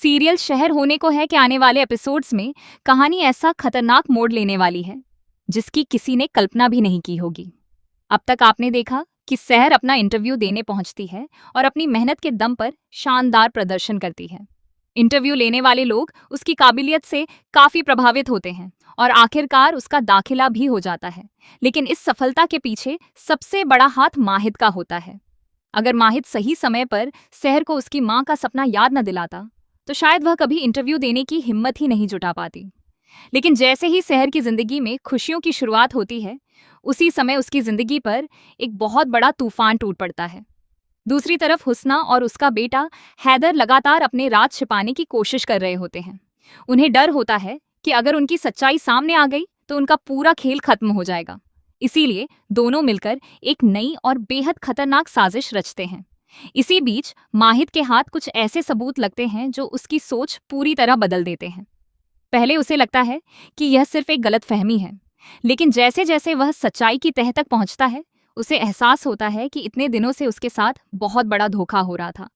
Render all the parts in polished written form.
Serial शहर होने को है कि आने वाले एपिसोड्स में कहानी ऐसा खतरनाक मोड़ लेने वाली है जिसकी किसी ने कल्पना भी नहीं की होगी। अब तक आपने देखा कि शहर अपना इंटरव्यू देने पहुंचती है और अपनी मेहनत के दम पर शानदार प्रदर्शन करती है। इंटरव्यू लेने वाले लोग उसकी काबिलियत से काफी प्रभावित होते हैं और आखिरकार उसका दाखिला भी हो जाता है। लेकिन इस सफलता के पीछे सबसे बड़ा हाथ माहिद का होता है। अगर माहिद सही समय पर शहर को उसकी माँ का सपना याद न दिलाता तो शायद वह कभी इंटरव्यू देने की हिम्मत ही नहीं जुटा पाती। लेकिन जैसे ही शहर की जिंदगी में खुशियों की शुरुआत होती है, उसी समय उसकी जिंदगी पर एक बहुत बड़ा तूफान टूट पड़ता है। दूसरी तरफ हुस्ना और उसका बेटा हैदर लगातार अपने राज छिपाने की कोशिश कर रहे होते हैं। उन्हें डर होता है कि अगर उनकी सच्चाई सामने आ गई तो उनका पूरा खेल खत्म हो जाएगा। इसीलिए दोनों मिलकर एक नई और बेहद खतरनाक साजिश रचते हैं। इसी बीच माहिद के हाथ कुछ ऐसे सबूत लगते हैं जो उसकी सोच पूरी तरह बदल देते हैं। पहले उसे लगता है कि यह सिर्फ एक गलतफहमी है, लेकिन जैसे जैसे वह सच्चाई की तह तक पहुंचता है, उसे एहसास होता है कि इतने दिनों से उसके साथ बहुत बड़ा धोखा हो रहा था।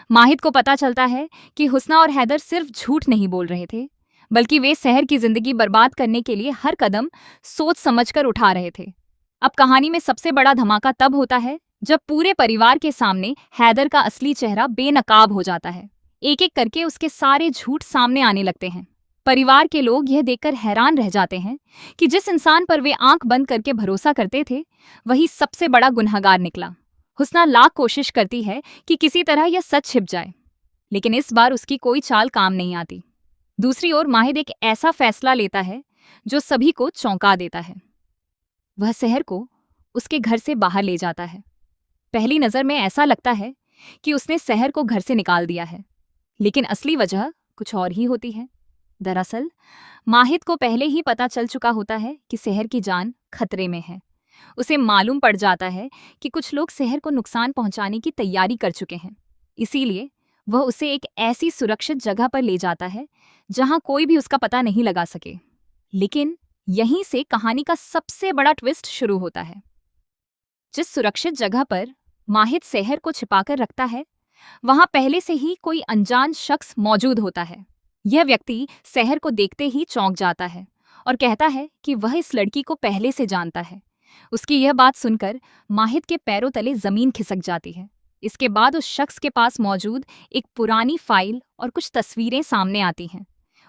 माहिद को पता चलता है कि हुस्ना और हैदर सिर्फ झूठ नहीं बोल रहे थे, बल्कि वे शहर की जिंदगी बर्बाद करने के लिए हर कदम सोच समझकर उठा रहे थे। अब कहानी में सबसे बड़ा धमाका तब होता है जब पूरे परिवार के सामने हैदर का असली चेहरा बेनकाब हो जाता है। एक एक करके उसके सारे झूठ सामने आने लगते हैं। परिवार के लोग यह देखकर हैरान रह जाते हैं कि जिस इंसान पर वे आंख बंद करके भरोसा करते थे, वही सबसे बड़ा गुनहगार निकला। हुस्ना लाख कोशिश करती है कि किसी तरह यह सच छिप जाए, लेकिन इस बार उसकी कोई चाल काम नहीं आती। दूसरी ओर माहिद एक ऐसा फैसला लेता है जो सभी को चौंका देता है। वह शहर को उसके घर से बाहर ले जाता है। पहली नजर में ऐसा लगता है कि उसने शहर को घर से निकाल दिया है, लेकिन असली वजह कुछ और ही होती है। दरअसल माहिद को पहले ही पता चल चुका होता है कि शहर की जान खतरे में है। उसे मालूम पड़ जाता है कि कुछ लोग शहर को नुकसान पहुंचाने की तैयारी कर चुके हैं। इसीलिए वह उसे एक ऐसी सुरक्षित जगह पर ले जाता है जहां कोई भी उसका पता नहीं लगा सके। लेकिन यहीं से कहानी का सबसे बड़ा ट्विस्ट शुरू होता है। जिस सुरक्षित जगह पर माहिद शहर को छिपाकर रखता है, वहां पहले से ही कोई अनजान शख्स मौजूद होता है। यह व्यक्ति शहर को देखते ही चौंक जाता है और कहता है कि वह इस लड़की को पहले से जानता है। उसकी यह बात सुनकर माहिद के पैरों तले जमीन खिसक जाती है। इसके बाद उस शख्स के पास मौजूद एक पुरानी फाइल और कुछ तस्वीरें सामने आती हैं।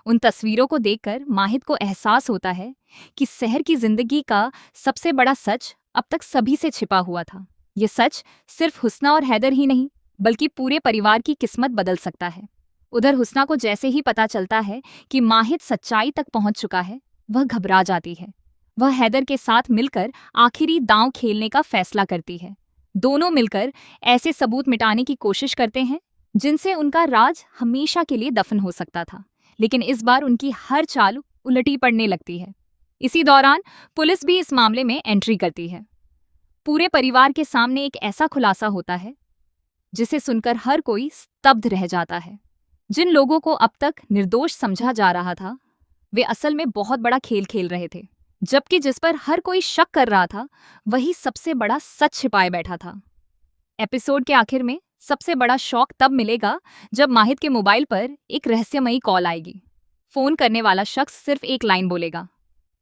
उन तस्वीरों को देखकर माहिद को एहसास होता है कि शहर की जिंदगी का सबसे बड़ा सच अब तक सभी से छिपा हुआ था। यह सच सिर्फ हुस्ना और हैदर ही नहीं, बल्कि पूरे परिवार की किस्मत बदल सकता है। उधर हुस्ना को जैसे ही पता चलता है कि माहिद सच्चाई तक पहुंच चुका है, वह घबरा जाती है। वह हैदर के साथ मिलकर आखिरी दांव खेलने का फैसला करती है। दोनों मिलकर ऐसे सबूत मिटाने की कोशिश करते हैं जिनसे उनका राज हमेशा के लिए दफन हो सकता था। लेकिन इस बार उनकी हर चाल उलटी पड़ने लगती है। इसी दौरान पुलिस भी इस मामले में एंट्री करती है। पूरे परिवार के सामने एक ऐसा खुलासा होता है जिसे सुनकर हर कोई स्तब्ध रह जाता है। जिन लोगों को अब तक निर्दोष समझा जा रहा था, वे असल में बहुत बड़ा खेल खेल रहे थे, जबकि जिस पर हर कोई शक कर रहा था, वही सबसे बड़ा सच छिपाए बैठा था। एपिसोड के आखिर में सबसे बड़ा शॉक तब मिलेगा जब माहिद के मोबाइल पर एक रहस्यमयी कॉल आएगी। फोन करने वाला शख्स सिर्फ एक लाइन बोलेगा,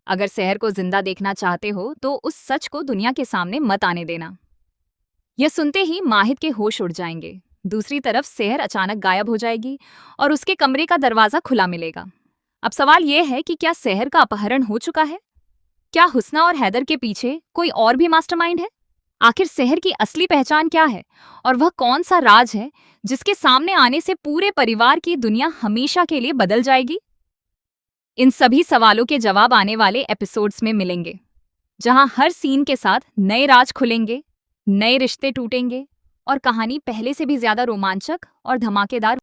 अगर शहर को जिंदा देखना चाहते हो तो उस सच को दुनिया के सामने मत आने देना। यह सुनते ही माहिद के होश उड़ जाएंगे। दूसरी तरफ शहर अचानक गायब हो जाएगी और उसके कमरे का दरवाजा खुला मिलेगा। अब सवाल यह है कि क्या शहर का अपहरण हो चुका है? क्या हुस्ना और हैदर के पीछे कोई और भी मास्टरमाइंड है? आखिर शहर की असली पहचान क्या है और वह कौन सा राज है जिसके सामने आने से पूरे परिवार की दुनिया हमेशा के लिए बदल जाएगी? इन सभी सवालों के जवाब आने वाले एपिसोड्स में मिलेंगे, जहां हर सीन के साथ नए राज खुलेंगे, नए रिश्ते टूटेंगे और कहानी पहले से भी ज्यादा रोमांचक और धमाकेदार